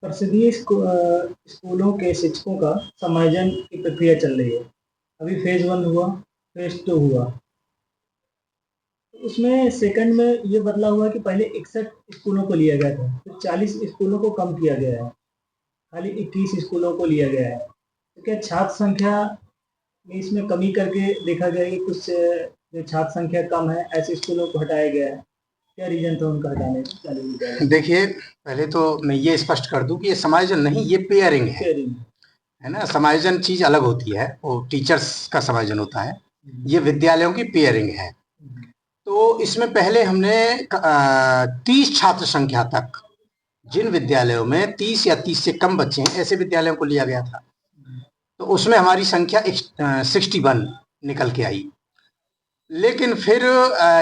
परिषदीय स्कूलों के शिक्षकों का समायोजन की प्रक्रिया चल रही है। अभी फेज 1 हुआ, फेज 2 हुआ। उसमें सेकंड में ये बदला हुआ कि पहले 61 स्कूलों को लिया गया था, फिर 40 स्कूलों को कम किया गया है, खाली 21 स्कूलों को लिया गया है। तो क्या छात्र संख्या में इसमें कमी करके देखा गया कि कुछ जो छात्र संख्या कम है ऐसे स्कूलों को हटाया गया है? क्या रीजन था उनका हटाने का 40 विद्यालय? देखिए, पहले तो मैं ये स्पष्ट कर दूं कि ये समायोजन नहीं, ये पेयरिंग है ना। समायोजन चीज अलग होती है, वो टीचर्स का समायोजन होता है, ये विद्यालयों की पेयरिंग है। तो इसमें पहले हमने 30 छात्र संख्या तक, जिन विद्यालयों में 30 या 30 से कम बच्चे हैं, ऐसे विद्यालयों को लिया गया था। तो उसमें हमारी संख्या 61 निकल के आई। लेकिन फिर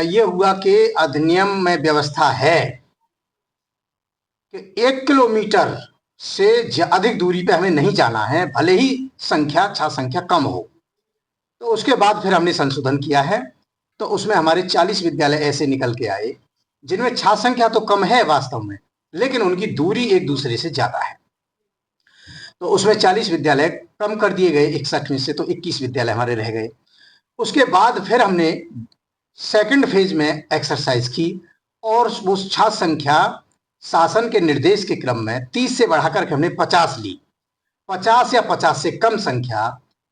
ये हुआ कि अधिनियम में व्यवस्था है कि 1 किलोमीटर से अधिक दूरी पे हमें नहीं जाना है, भले ही छात्र संख्या कम हो। तो उसके बाद फिर हमने संशोधन किया है, तो उसमें हमारे 40 विद्यालय ऐसे निकल के आए जिनमें छात्र संख्या तो कम है वास्तव में, लेकिन उनकी दूरी एक दूसरे से ज्यादा है। तो उसमें 40 विद्यालय कम कर दिए गए 61 में से, तो 21 विद्यालय हमारे रह गए। उसके बाद फिर हमने सेकंड फेज में एक्सरसाइज की और वो छात्र संख्या शासन के निर्देश के क्रम में 30 से बढ़ाकर के हमने 50 ली। 50 या 50 से कम संख्या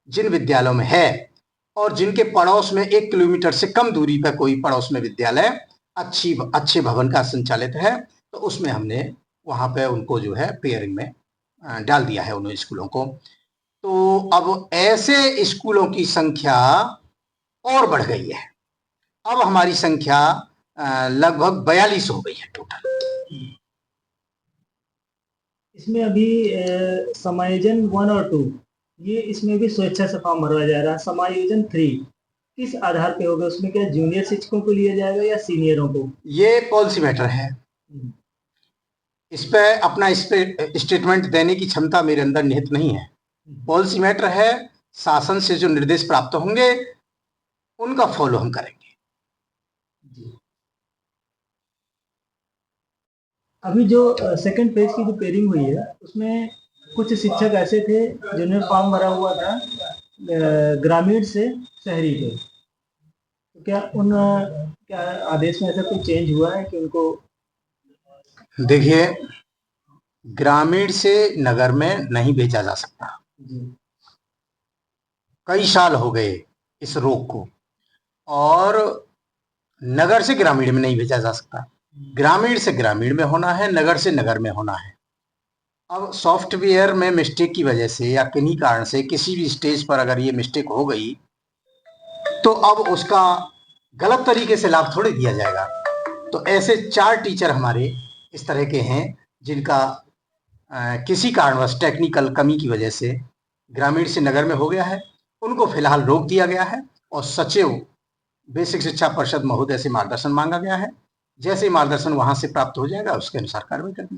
जिन विद्यालयों में है और जिनके पड़ोस में 1 किलोमीटर से कम दूरी पर कोई पड़ोस में विद्यालय अच्छे भवन का संचालित है, तो उसमें हमने वहां पे उनको जो है पेयरिंग में डाल दिया है उन स्कूलों को। तो अब ऐसे स्कूलों की संख्या और बढ़ गई है। अब हमारी संख्या लगभग 42 हो गई है टोटल। इसमें अभी समायोजन 1 और 2 ये इसमें भी स्वेच्छा से फॉर्म भरवाया जा रहा है। समायोजन 3 किस आधार पे होगा? उसमें क्या जूनियर शिक्षकों को लिया जाएगा या सीनियरों को? ये पॉलिसी मैटर है। इस पे अपना स्टेटमेंट देने की क्षमता मेरे अंदर निहित नहीं है। पॉलिसी मैटर है, शासन से जो निर्देश प्राप्त होंगे उनका फॉलो हम करेंगे। अभी जो सेकंड पेज की जो पेयरिंग हुई है उसमें कुछ शिक्षक ऐसे थे जिन्होंने फॉर्म भरा हुआ था ग्रामीण से शहरी पे। तो क्या आदेश में ऐसा कोई चेंज हुआ है कि उनको? देखिए, ग्रामीण से नगर में नहीं भेजा जा सकता। कई साल हो गए इस रोग को, और नगर से ग्रामीण में नहीं भेजा जा सकता। ग्रामीण से ग्रामीण में होना है, नगर से नगर में होना है। अब सॉफ्टवेयर में मिस्टेक की वजह से या किन्हीं कारण से किसी भी स्टेज पर अगर ये मिस्टेक हो गई, तो अब उसका गलत तरीके से लाभ थोड़े दिया जाएगा। तो ऐसे 4 टीचर हमारे इस तरह के हैं जिनका किसी कारणवश टेक्निकल कमी की वजह से ग्रामीण से नगर में हो गया है। उनको फिलहाल रोक दिया गया है और सचिव बेसिक शिक्षा परिषद महोदय से मार्गदर्शन मांगा गया है। जैसे मार्गदर्शन वहां से प्राप्त हो जाएगा उसके अनुसार कार्रवाई कर दी।